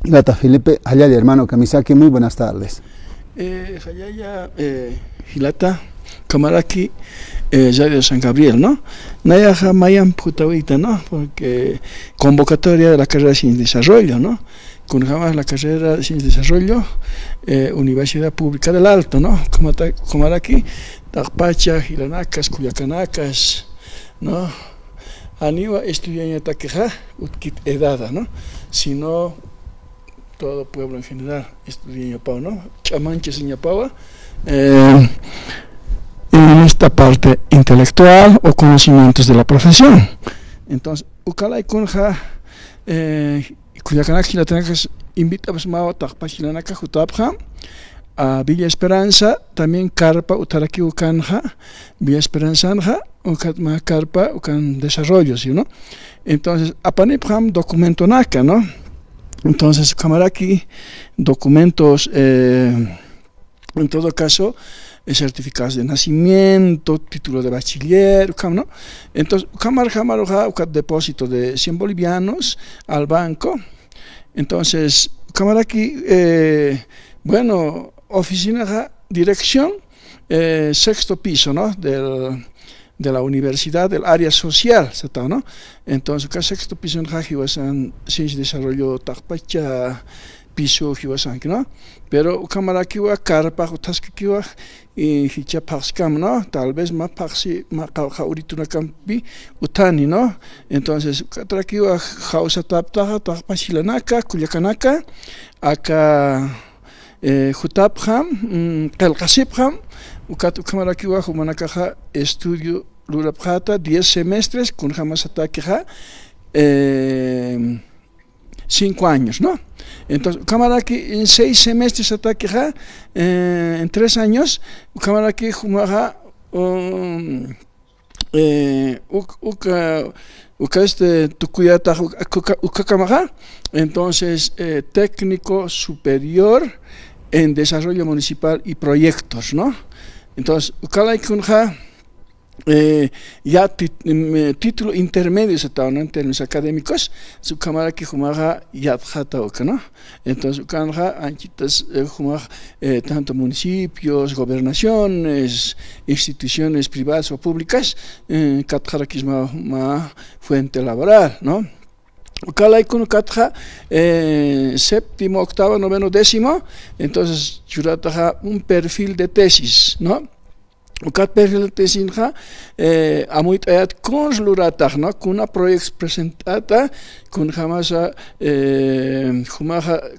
Gata Felipe Hayali, hermano Kamisaki, muy buenas tardes. Hayaya, Hilata, Camaraki, ya de San Gabriel, ¿no? Nayaja Mayan Putawita, ¿no? Porque convocatoria de la carrera sin desarrollo, ¿no? Con jamás la carrera sin desarrollo, Universidad Pública del Alto, ¿no? Camaraki, Tagpacha, Gilanacas, Cuyacanacas, ¿no? Aniwa estudiante taqueja, utkit edada, ¿no? Sino todo pueblo en general estudia Ñapao, ¿no? Chamanches en Ñapao, en esta parte intelectual o conocimientos de la profesión. Entonces, Ukalay Kunja, Cuyacanak Gilatanacas invita a Mao Tagpachilanaka Jutapja, a Villa Esperanza, también Carpa, Utaraki Ukanja, Villa Esperanza, Ukatma Carpa, Ukan Desarrollo, ¿sí, no? Entonces, Apanipjam documento Naka, ¿no? Entonces, Camaraki, documentos, en todo caso, certificados de nacimiento, título de bachiller, ¿no? Entonces, Camarja, depósito de 100 bolivianos al banco. Entonces, Camaraki, bueno, oficina, dirección, sexto piso, ¿no? De la universidad, del área social, ¿no? Entonces, cada sexto piso en Jajiwasan, ciencia de desarrollo, Tagpacha, piso, Jiwasan, ¿no? Pero, Camarakiwa, Carpa, Utaskiwa, y Hichapaskam, ¿no? Tal vez más paxi, más Kauriturakampi, Utani, ¿no? Entonces, Catrakiwa, Hausa Taptaja, Tagpachilanaka, Cuyacanaka, acá, Jutapjam, Kelkasipjam, Ukatu Kamarakiwa, Humanakaja, estudio Lurapjata, 10 semestres, con jamás ataqueja, 5 años, ¿no? Entonces, Kamaraki en 6 semestres ataqueja, en 3 años, Kamaraki Humaja, Tukuyata, Ukakamaja, entonces, técnico superior en desarrollo municipal y proyectos, ¿no? Entonces, Ukalay Kunja, ya título intermedio, ¿no? En términos académicos, su cámara que jumaga ya ¿no? Entonces, Ukanja, anchitas, tanto municipios, gobernaciones, instituciones privadas o públicas, Katjarakisma fuente laboral, ¿no? Ukalay kun katja, séptimo, octavo, noveno, décimo, entonces churataja un perfil de tesis, ¿no? Ukat perfil de tesis, amuit ayat conslurataj, ¿no? Kuna proyectos presentada, kun jamasa,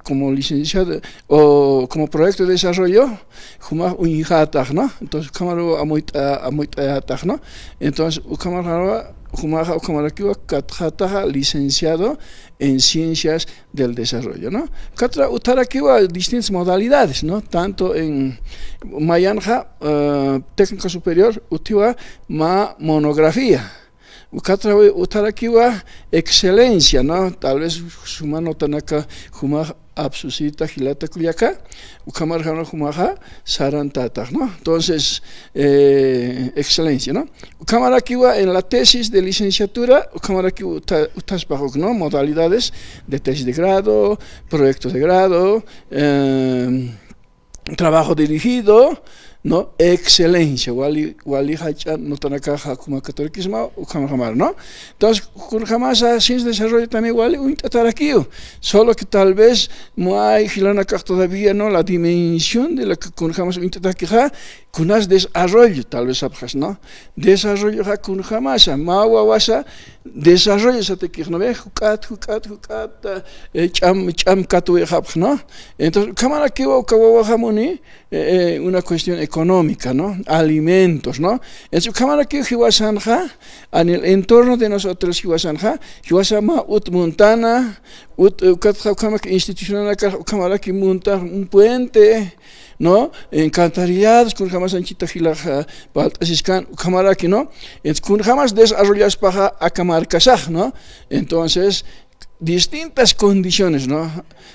como licenciado o como proyecto de desarrollo, jumaj unjataj, ¿no? Entonces, kamaro amuit ayataj, ¿no? Entonces, ukamara Jumaja Kamarakiwa Katjataja, licenciado en Ciencias del Desarrollo, ¿no? Katra Utarakiwa, distintas modalidades, ¿no? Tanto en Mayanja, técnica superior, Utiwa, monografía. Katra Utarakiwa, excelencia, ¿no? Tal vez Sumano Tanaka, Jumaja Absusita, Gilata Kuyaka, Ukamarjana Jumaja, Sarantata, ¿no? Entonces, excelencia, ¿no? Ukamarakiwa en la tesis de licenciatura, Ukamarakiwa Utasbajok, ¿no? Modalidades de tesis de grado, proyectos de grado, trabajo dirigido, ¿no? Excelencia, wali hacha no tanaka como católico ukamar, ¿no? Entonces, jamás ciencia de desarrollo también wali uintataraquio, solo que tal vez no hay gilanaka todavía, ¿no? La dimensión de la que con jamás uintataraquija, kunas desarrollo, tal vez abjas, ¿no? Desarrollo kun jamás, mawawasa, desarrollo satekij, ¿no? Hukat, cham katu ¿no? Entonces, kamara kiwa ukawahamuni, una cuestión económica, ¿no? Alimentos, ¿no? Entonces, cámara que Jiwasanja, en el entorno de nosotros Jiwasanja, Jiwasama Utmuntana, institucional, cámara que monta un puente, ¿no? Encantaríados, con jamás anchita gilaja, baltasiscan, cámara que no, con jamás desarrollas paja a camar kazaj, ¿no? Entonces, distintas condiciones, ¿no?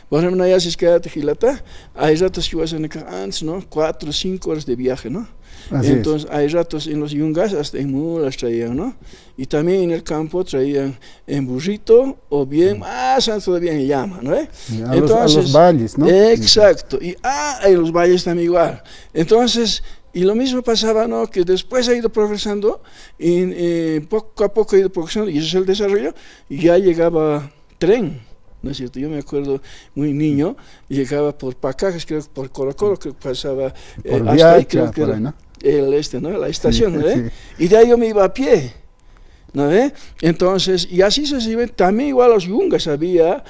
Por ejemplo, allá si es que Gilata, hay ratos que vas a antes, ¿no? 4 o 5 horas de viaje, ¿no? Así Entonces hay ratos en los yungas hasta en mulas traían, ¿no? Y también en el campo traían en burrito o bien más todavía en llama, ¿no? Entonces, a los valles, ¿no? Exacto. Y en los valles también igual. Entonces, y lo mismo pasaba, ¿no? Que después ha ido progresando y poco a poco ha ido progresando y eso es el desarrollo y ya llegaba tren. ¿No es cierto? Yo me acuerdo muy niño, llegaba por Pacajes, creo que por Colo Colo, creo que pasaba por hasta Viacha, ahí, creo que por era ahí, ¿no? ¿no? La estación, ¿no? Sí. Y de ahí yo me iba a pie, ¿no ve? Entonces, y así sucesivamente, también igual los yungas había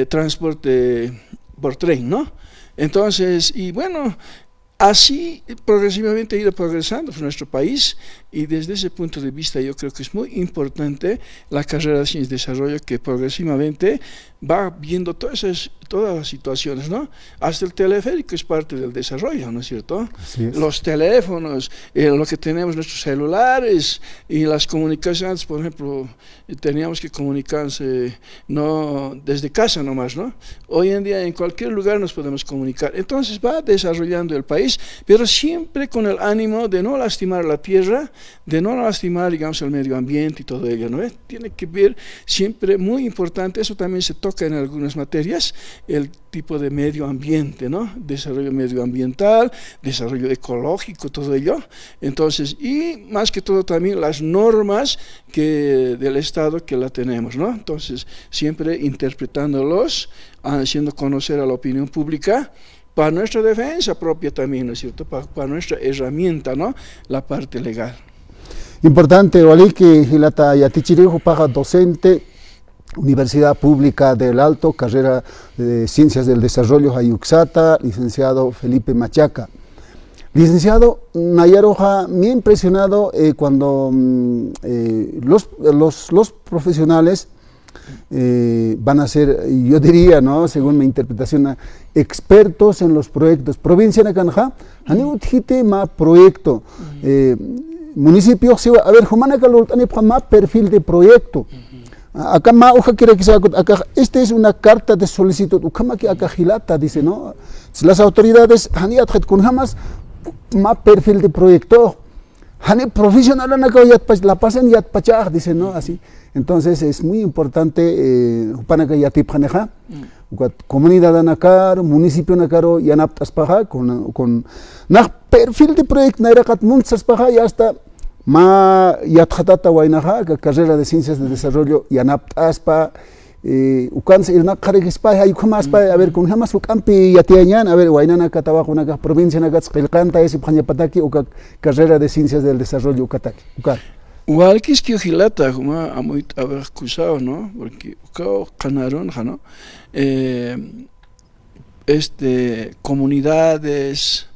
transporte por tren, ¿no? Entonces, y bueno, así progresivamente ha ido progresando nuestro país y desde ese punto de vista yo creo que es muy importante la carrera de Ciencia y Desarrollo que progresivamente va viendo todas las situaciones, ¿no? Hasta el teleférico es parte del desarrollo, ¿no es cierto? Los teléfonos, lo que tenemos nuestros celulares y las comunicaciones, por ejemplo, teníamos que comunicarse no desde casa nomás, ¿no? Hoy en día en cualquier lugar nos podemos comunicar. Entonces va desarrollando el país, pero siempre con el ánimo de no lastimar la tierra, de no lastimar, digamos, el medio ambiente y todo ello, ¿no? Tiene que ver siempre muy importante, eso también se toca en algunas materias, el tipo de medio ambiente, ¿no? Desarrollo medioambiental, desarrollo ecológico, todo ello. Entonces, y más que todo también las normas del Estado que la tenemos, ¿no? Entonces, siempre interpretándolos, haciendo conocer a la opinión pública, para nuestra defensa propia también, ¿no es cierto? Para nuestra herramienta, ¿no? La parte legal. Importante, Wally, que Gilata Yatichirijo paga docente, Universidad Pública del Alto, carrera de Ciencias del Desarrollo Ayuxata, licenciado Felipe Machaca. Licenciado, Nayaroja, me ha impresionado cuando los profesionales van a ser, yo diría, ¿no? Según mi interpretación, expertos en los proyectos. Provincia de Canja, ma proyecto. Municipio, a ver, más perfil de proyecto. Acá ma hoja quiere que acá, esta es una carta de solicitud. Que acá Gilata dice, ¿no? Las autoridades con jamás más perfil de proyecto. Profesional la pasan y dice, ¿no? Así. Entonces es muy importante comunidad anakar, municipio anakaro yanap aspaja con perfil de proyecto nairakat munt aspaja y hasta ma yathatata wainaja carrera de Ciencias de Desarrollo yanap aspa ukan se irna kharegispa hay como aspa a ver con jamás ukampi yatiañan a ver wainana katawa una provincia nagat qilqanta ese pataki o carrera de Ciencias del Desarrollo ukataki ukar igual que es que Gilata, como haber acusado, ¿no? Porque ganaron, ¿no? Comunidades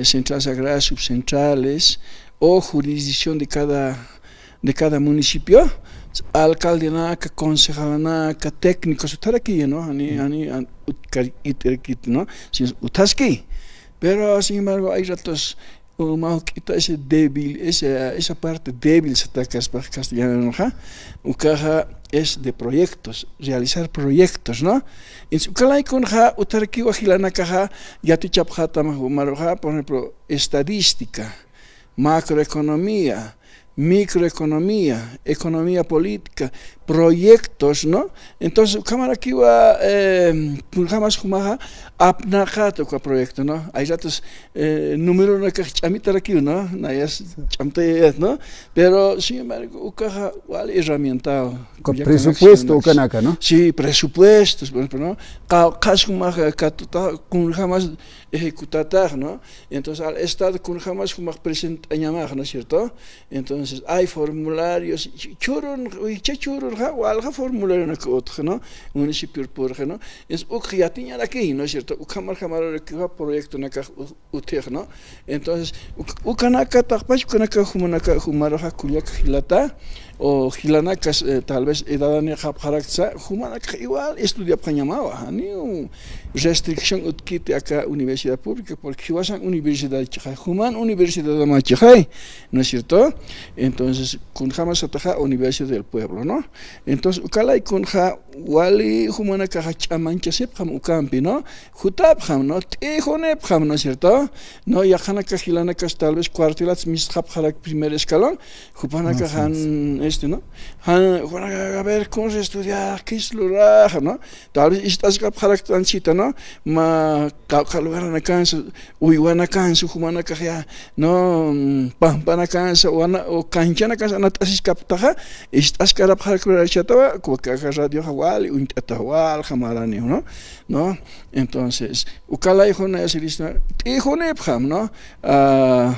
centrales agrarias, subcentrales o jurisdicción de cada municipio, alcalde naca, concejal naca, técnicos, estar aquí, ¿no? ¿No? Utaski. Pero sin embargo hay ratos ese débil, esa parte débil se está castellano, es de proyectos, realizar proyectos, ¿no? En su calai con utarki wajilana caja yatichapja tamajumaroja, por ejemplo, estadística, macroeconomía, microeconomía, economía política, proyectos, ¿no? Entonces, cámara aquí va, jamás jumaja, apnajato con proyecto, ¿no? Hay ratos, número no que chamita aquí, ¿no? Nayas chamte, ¿no? Pero, sin embargo, ucaja, ¿cuál herramienta? Con presupuesto, ucanaka, ¿no? Sí, presupuestos, por ejemplo, ¿no? Cascumaja, con jamás ejecutar, ¿no? Entonces, al Estado con jamás jumaja presenta llamar, ¿no es cierto? Entonces, hay formularios, churun, alga formulario ¿no? Municipio por ¿no? Es ya tenía aquí, ¿no es cierto? Ukamar proyecto ¿no? Entonces, ukanaka takpach ukanaka humanaka humaroja kuyak hilata o gilanacas tal vez edadania japjarakza humanaka igual estudia panyamawa ani restricción utkite acá universidad pública porque hiwasan universidad chajay human universidad de machajay, ¿no es cierto? Entonces kun jamás ataja universidad del pueblo, ¿no? Entonces ukalay kun ja wali humanaka chamancha sepjam ukampi, ¿no? Jutapjam, ¿no? Tijonepjam, ¿no es cierto? No yajanaka gilanacas tal vez cuartilats mis japjarak primer escalón, jupanaka han ¿no? A ver cómo se estudia, qué es lo raja, ¿no? Tal vez estás japjarak ¿no? Ma calugana cansa, uywana cansa, humana caja, no pampana cansa, o canchana cansa, natasis captaja, estás carapjarak rachatawa, cuacaja radio hawali, untatahual, jamarani, ¿no? ¿No? Entonces, ukala hijona es hijone, ¿no? A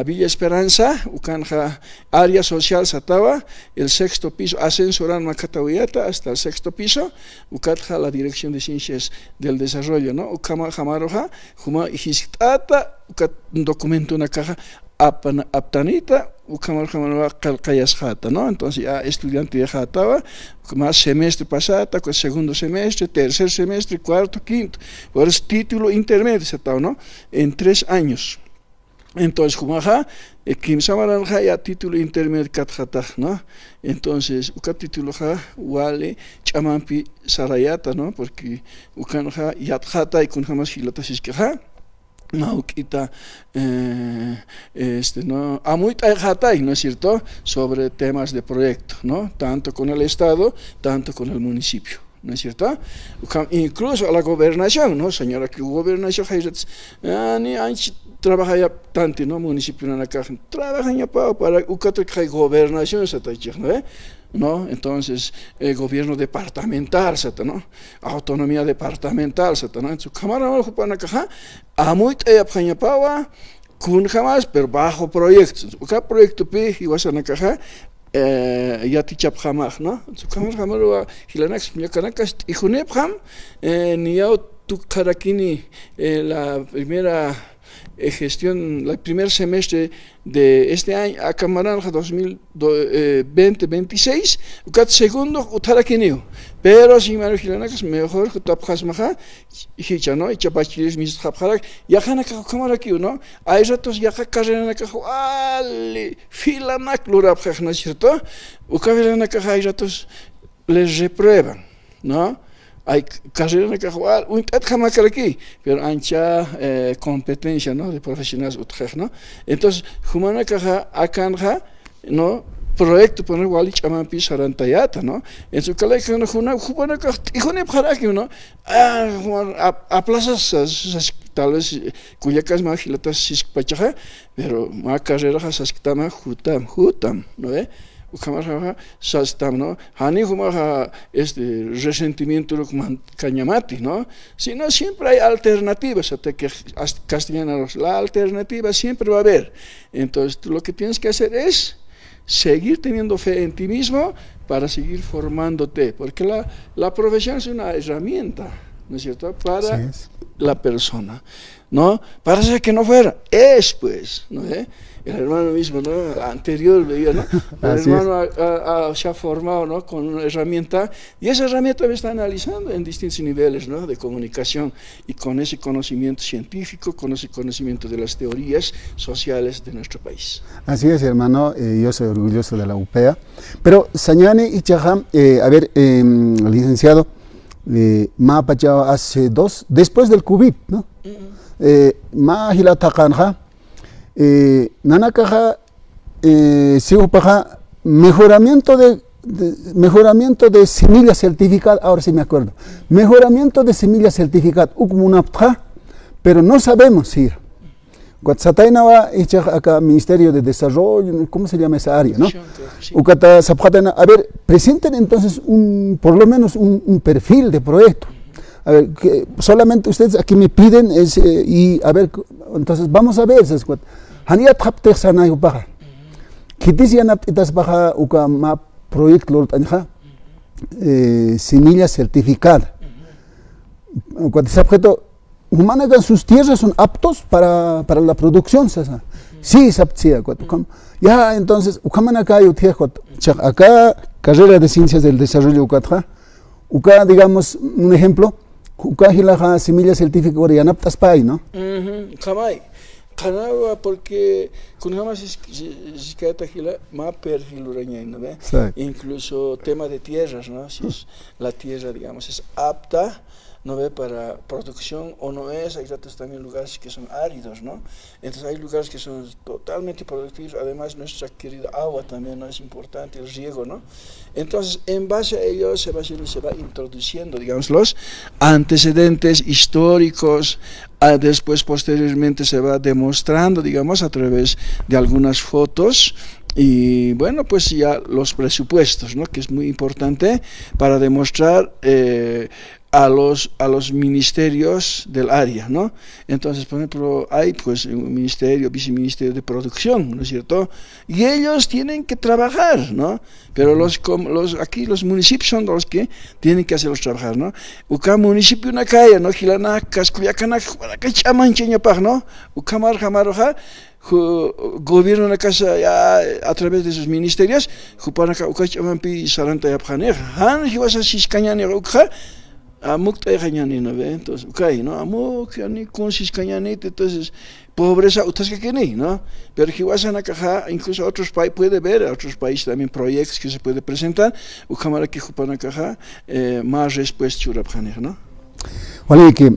Villa Esperanza, ukanja área social Satawa, el sexto piso, ascensoran Macatahuiata hasta el sexto piso, ukatja la dirección de ciencias del desarrollo, ¿no? Ukama jamaroja, juma hiskata, ukat documento una caja aptanita, ukamar jamarova kalkayasjata, ¿no? Entonces ya estudiante de jatawa, más semestre pasada, con segundo semestre, tercer semestre, cuarto, quinto, por eso título intermedio Satawa, ¿no? En 3 años. Entonces, Jumaja, Kim Samaranja ya título intermedio Katjataj, ¿no? Entonces, uka título ja, wale, chamampi sarayata, ¿no? Porque ukanja yatjata y kunjamas hilatasiskeja, Maukita, ¿no? Amuita jatay, ¿no es cierto? Sobre temas de proyecto, ¿no? Tanto con el Estado, tanto con el municipio. ¿No es cierto? Incluso a la gobernación, ¿no? Señora, que gobernación, ni trabaja ya tanto, ¿no? Municipio en la caja, trabaja ya para que hay gobernación, ¿no? Entonces, gobierno departamental, ¿no? Autonomía departamental, ¿no? En su cámara, ¿no? Para caja, a muy kun jamás, pero bajo proyectos. Cada proyecto P, y vas a la caja, ya tichap jamás, ¿no? Su cámara jamás, Gilanax, Miacanakas, y Junepjam, ni ya tu carakini, la primera gestión, el primer semestre de este año, a Camaranja 2020-26, ukat segundo utarakinio. Pero si me Gilanakas, mejor que tapjasmaja, hicha, ¿no? Y chapachiles mis japjarak, ya hanaka camaraki, ¿no? Hay ratos ya carrera ali, filanak lurapjaj, ¿no es cierto? Ukavilanaka hay ratos les reprueban, ¿no? Hay carrera en Cajual, un aquí, pero ancha competencia, ¿no? De profesionales utjej, ¿no? Entonces, humana caja acanja, ¿no? Proyecto poner walich amampi sarantayata, ¿no? En su colegio no humana caja, hijone paraki, ¿no? A plazas tal vez cuyacas magilatas siskpachaja, pero ma carrera hasaskitama hutam, ¿no? Ukamaraja sastam, ¿no? Hani humaja resentimiento cañamati, ¿no? Si no, siempre hay alternativas, hasta que castellanos, la alternativa siempre va a haber. Entonces, tú lo que tienes que hacer es seguir teniendo fe en ti mismo para seguir formándote, porque la profesión es una herramienta, ¿no es cierto?, para la persona, ¿no? Para ser que no fuera, es pues, ¿no? El hermano mismo, ¿no? Anterior veía, ¿no? El hermano se ha formado, ¿no? Con una herramienta, y esa herramienta me está analizando en distintos niveles, ¿no? De comunicación, y con ese conocimiento científico, con ese conocimiento de las teorías sociales de nuestro país. Así es, hermano, yo soy orgulloso de la UPEA. Pero, Sañane y Chajam, a ver, licenciado, Mapachao hace después del COVID, ¿no? Mahilatakanha, Nanakaja, Siupaja, mejoramiento de semilla certificada, ahora sí me acuerdo, mejoramiento de semilla certificada, pero no sabemos si Guatzatainawa, acá Ministerio de Desarrollo, ¿cómo se llama esa área, no? A ver, presenten entonces por lo menos un perfil de proyecto. A ver, que solamente ustedes aquí me piden y a ver, entonces vamos a ver esas cosas. Haniat haptech sana yupaja. Kitis yanap itas baja uka ma proyecto lord anja semilla certificada. Cuando ese objeto humana sus tierras son aptos para la producción, sí, saptsia, Ya, entonces, ukamanaka yutiejot, acá, carrera de ciencias del desarrollo ukatja, uka, digamos, un ejemplo, uka hilaja semilla científica de yanaptas pai, ¿no? Jamai. Canawa porque con jamás es que más perfil ¿no ve? Incluso tema de tierras, ¿no? Si es la tierra, digamos, es apta, ¿no ve? Para producción o no es, hay también lugares que son áridos, ¿no? Entonces hay lugares que son totalmente productivos, además nuestra querida agua también, ¿no? Es importante, el riego, ¿no? Entonces, en base a ello se va introduciendo, digamos, los antecedentes históricos, después posteriormente se va demostrando, digamos, a través de algunas fotos y bueno, pues ya los presupuestos, ¿no? Que es muy importante para demostrar a los ministerios del área, ¿no? Entonces, por ejemplo, hay pues un ministerio, viceministerio de producción, ¿no es cierto? Y ellos tienen que trabajar, ¿no? Pero aquí los municipios son los que tienen que hacerlos trabajar, ¿no? Uka municipio una calle, ¿no? Gilanacas, Culiacanac, Chamancheñapaj, ¿no? Ukamar, Jamaroja, gobierno una casa ya a través de sus ministerios, Jupanaka, Ukachamanpi, Saranta Yapjanej, Han, Hivasa Siscañani, Ukha, Amuk Tayañani, ¿no ve? Entonces, okay, ¿no? Amuk, Yani, Kunsis Cañani, entonces, pobreza, Utascakeni, ¿no? Pero Hiwasan Akaja, incluso otros países, puede ver a otros países también proyectos que se puede presentar, Ukamara que Jupanakaja, más respuesta Churapjanej, ¿no? Vale, que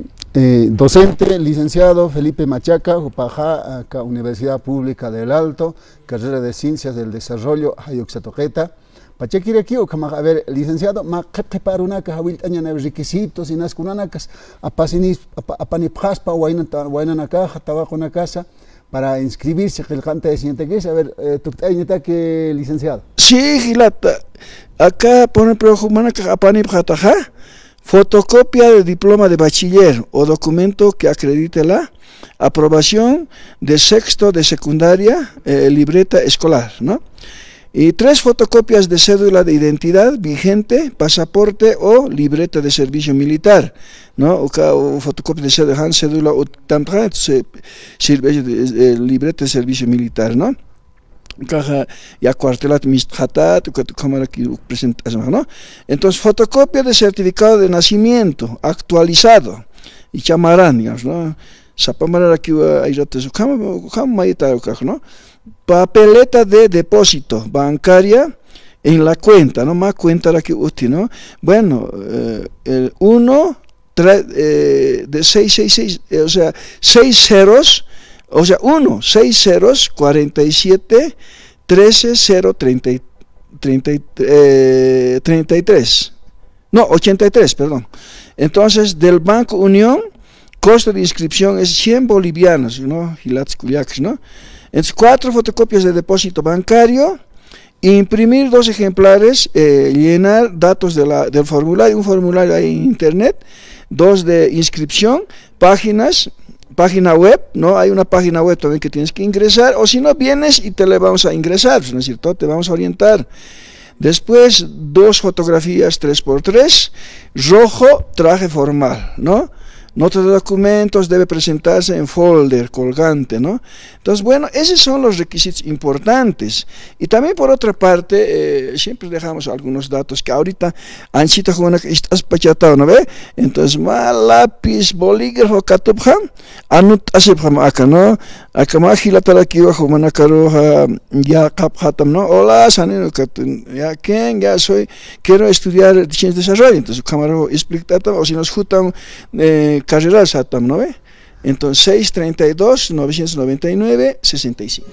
docente, licenciado Felipe Machaca, Jupaja, Universidad Pública del Alto, carrera de Ciencias del Desarrollo, Ayuxatoqueta. Pachekiri aquí, a ver, licenciado, ma preparunaka, hawiltañana requisitos, y nascunanas, apanipjaspa, wainanaka, una casa, para inscribirse, el cante de siguiente que es, a ver, que licenciado. Sí, Gilata, acá pone preocupanaka, apanipjataja, fotocopia de diploma de bachiller o documento que acredite la aprobación de sexto de secundaria, libreta escolar, ¿no? Y 3 fotocopias de cédula de identidad vigente, pasaporte o libreta de servicio militar, ¿no? O fotocopia de cédula o también sirve de libreta de servicio militar, ¿no? Caja ya cuartelat mistjatat, cámara que presentas, ¿no? Entonces, fotocopia de certificado de nacimiento actualizado y chamarán, digamos, ¿no? Sapamara aquí hay ratos, ¿no? Papeleta de depósito bancaria en la cuenta, ¿no? Más cuenta la que útil, ¿no? Bueno, el 1 de 666, o sea, 6 ceros, o sea, 1, 6 ceros, 47, 13, 0, 33, no, 83, perdón. Entonces, del Banco Unión, costo de inscripción es 100 bolivianos, ¿no? Hilats Culiacs, ¿no? Entonces, 4 fotocopias de depósito bancario, imprimir 2 ejemplares, llenar datos del formulario, un formulario ahí en internet, 2 de inscripción, página web, ¿no? Hay una página web también que tienes que ingresar, o si no vienes y te le vamos a ingresar, ¿no es cierto? Te vamos a orientar. Después, 2 fotografías 3x3, rojo, traje formal, ¿no? Nota de documentos debe presentarse en folder, colgante, ¿no? Entonces, bueno, esos son los requisitos importantes. Y también, por otra parte, siempre dejamos algunos datos que ahorita, anchita jugona que estás pachatado, ¿no ve? Entonces, lápiz, bolígrafo, katubham, anut asibham acá, ¿no? Acá más gilatara aquí bajo manakaroja, ya kaphatam, ¿no? Hola, sanino, ya, ¿quién? Ya soy, quiero estudiar ciencia de desarrollo. Entonces, camaro, explicatam, o si nos jutam, carrera SATAM, ¿no ve? Entonces 632 999 65.